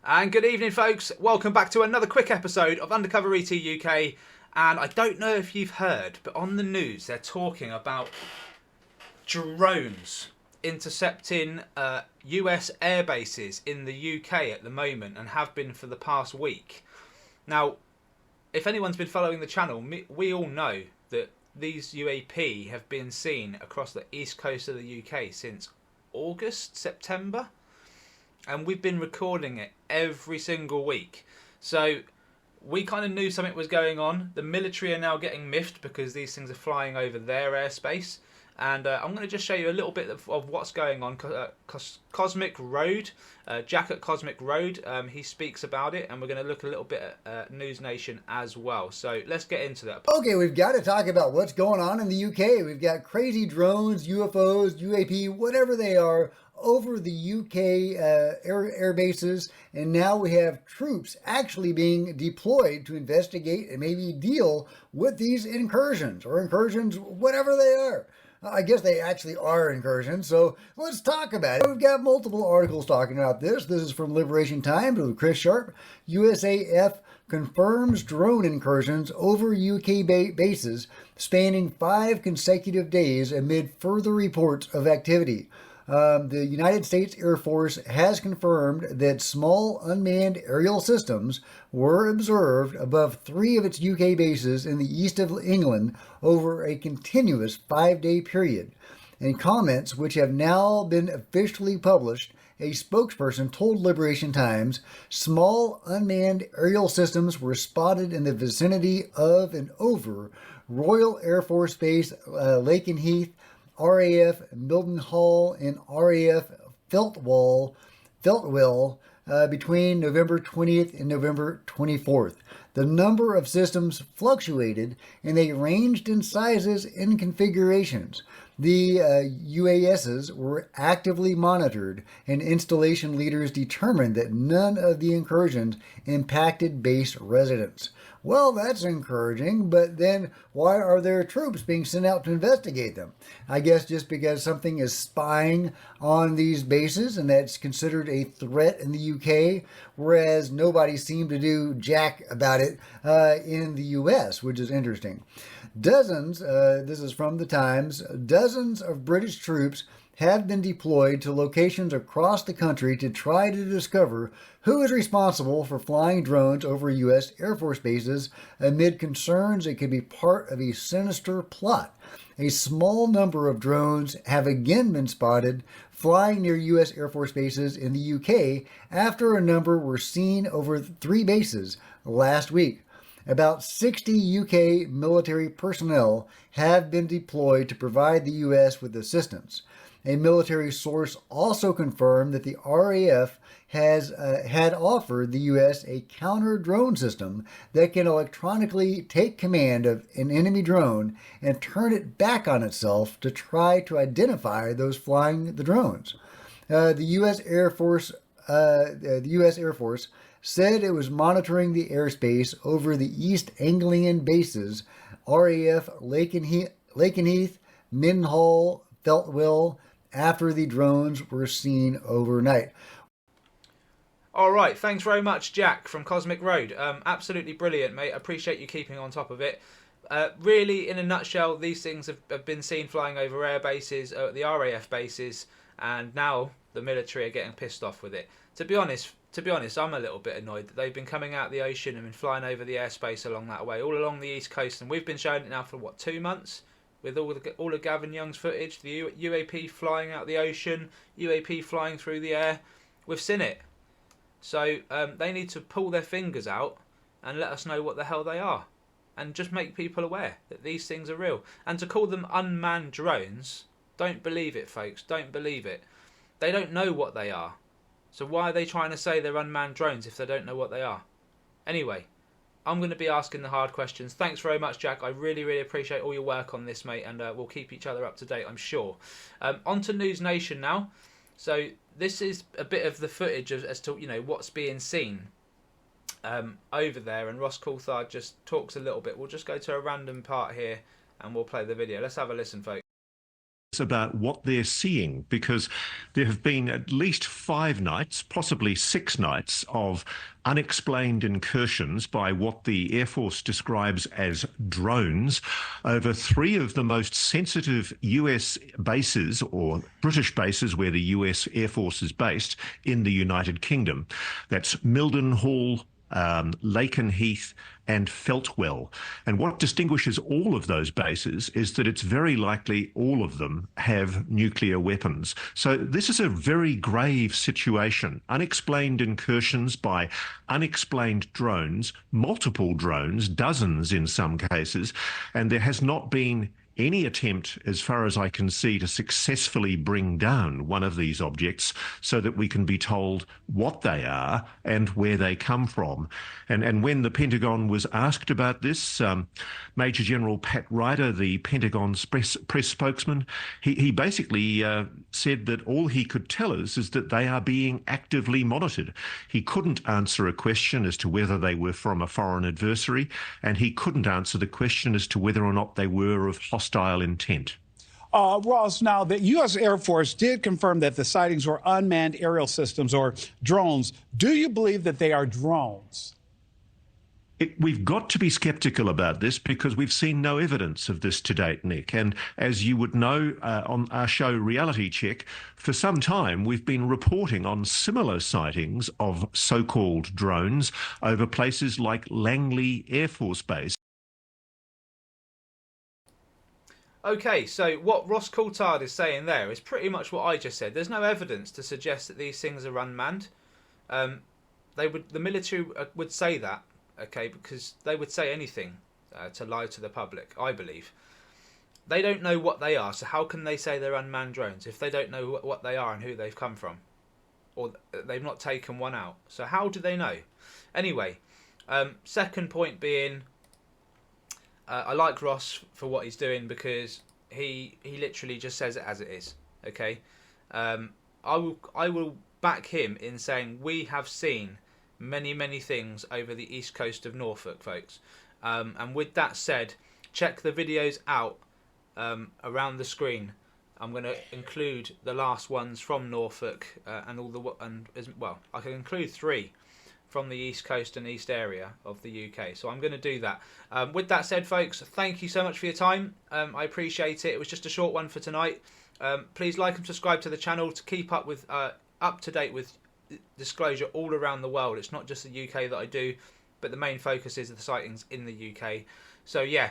And good evening, folks. Welcome back to another quick episode of Undercover ET UK. And I don't know if you've heard, but on the news they're talking about drones intercepting US air bases in the UK at the moment and have been for the past week. Now, if anyone's been following the channel, we all know that these UAP have been seen across the east coast of the UK since August, September. And we've been recording it every single week. So we kind of knew something was going on. The military are now getting miffed because these things are flying over their airspace. And I'm going to just show you a little bit of what's going on. Cosmic Road, Jack at Cosmic Road, he speaks about it. And we're going to look a little bit at News Nation as well. So let's get into that. Okay, we've got to talk about what's going on in the UK. We've got crazy drones, UFOs, UAP, whatever they are, over the UK air bases, and now we have troops actually being deployed to investigate and maybe deal with these incursions, whatever they are. I guess they actually are incursions, so let's talk about it. We've got multiple articles talking about this. This is from Liberation Times with Chris Sharp. USAF confirms drone incursions over UK bases spanning 5 consecutive days amid further reports of activity. The United States Air Force has confirmed that small unmanned aerial systems were observed above 3 of its UK bases in the east of England over a continuous 5-day period. In comments which have now been officially published, a spokesperson told Liberation Times small unmanned aerial systems were spotted in the vicinity of and over Royal Air Force Base Lakenheath, RAF Mildenhall, and RAF Feltwell between November 20th and November 24th. The number of systems fluctuated and they ranged in sizes and configurations. The UASs were actively monitored, and installation leaders determined that none of the incursions impacted base residents. Well, that's encouraging, but then why are there troops being sent out to investigate them? I guess just because something is spying on these bases and that's considered a threat in the UK, whereas nobody seemed to do jack about it in the US, which is interesting. Dozens, this is from the Times, dozens of British troops have been deployed to locations across the country to try to discover who is responsible for flying drones over U.S. Air Force bases amid concerns it could be part of a sinister plot. A small number of drones have again been spotted flying near U.S. Air Force bases in the U.K. after a number were seen over 3 bases last week. About 60 UK military personnel have been deployed to provide the U.S. with assistance. A military source also confirmed that the RAF had offered the U.S. a counter-drone system that can electronically take command of an enemy drone and turn it back on itself to try to identify those flying the drones. The U.S. Air Force said it was monitoring the airspace over the East Anglian bases, RAF Lakenheath, Mildenhall, Feltwell, after the drones were seen overnight. All right, thanks very much, Jack from Cosmic Road. Absolutely brilliant, mate. Appreciate you keeping on top of it. Really, in a nutshell, these things have been seen flying over air bases, the RAF bases, and now the military are getting pissed off with it. To be honest, I'm a little bit annoyed that they've been coming out of the ocean and been flying over the airspace along that way, all along the east coast, and we've been showing it now for 2 months with all of Gavin Young's footage, the UAP flying out the ocean, UAP flying through the air. We've seen it, so they need to pull their fingers out and let us know what the hell they are, and just make people aware that these things are real. And to call them unmanned drones, don't believe it, folks. Don't believe it. They don't know what they are. So why are they trying to say they're unmanned drones if they don't know what they are? Anyway, I'm going to be asking the hard questions. Thanks very much, Jack. I really, really appreciate all your work on this, mate, and we'll keep each other up to date, I'm sure. On to News Nation now. So this is a bit of the footage as to what's being seen over there, and Ross Coulthard just talks a little bit. We'll just go to a random part here and we'll play the video. Let's have a listen, folks. about what they're seeing, because there have been at least 5 nights, possibly 6 nights, of unexplained incursions by what the Air Force describes as drones over 3 of the most sensitive US bases, or British bases where the US Air Force is based in the United Kingdom. That's Mildenhall, Lakenheath and Feltwell. And what distinguishes all of those bases is that it's very likely all of them have nuclear weapons. So this is a very grave situation. Unexplained incursions by unexplained drones, multiple drones, dozens in some cases, and there has not been any attempt, as far as I can see, to successfully bring down one of these objects so that we can be told what they are and where they come from. And when the Pentagon was asked about this, Major General Pat Ryder, the Pentagon's press spokesman, he basically said that all he could tell us is that they are being actively monitored. He couldn't answer a question as to whether they were from a foreign adversary, and he couldn't answer the question as to whether or not they were of hostile intent. Ross, now the U.S. Air Force did confirm that the sightings were unmanned aerial systems or drones. Do you believe that they are drones? We've got to be skeptical about this because we've seen no evidence of this to date, Nick. And as you would know, on our show Reality Check, for some time we've been reporting on similar sightings of so-called drones over places like Langley Air Force Base. Okay, so what Ross Coulthard is saying there is pretty much what I just said. There's no evidence to suggest that these things are unmanned. The military would say that, okay, because they would say anything to lie to the public, I believe. They don't know what they are, so how can they say they're unmanned drones if they don't know what they are and who they've come from? Or they've not taken one out. So how do they know? Anyway, second point being, I like Ross for what he's doing because he literally just says it as it is. Okay, I will back him in saying we have seen many things over the east coast of Norfolk, folks. And with that said, check the videos out around the screen. I'm going to include the last ones from Norfolk I can include 3 from the east coast and east area of the UK. So I'm going to do that. With that said, folks, thank you so much for your time. I appreciate it. It was just a short one for tonight. Please like and subscribe to the channel to keep up to date with disclosure all around the world. It's not just the UK that I do, but the main focus is the sightings in the UK. So yeah,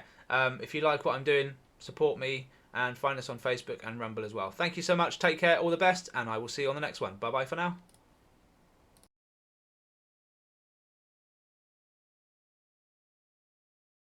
if you like what I'm doing, support me and find us on Facebook and Rumble as well. Thank you so much. Take care. All the best, and I will see you on the next one. Bye bye for now.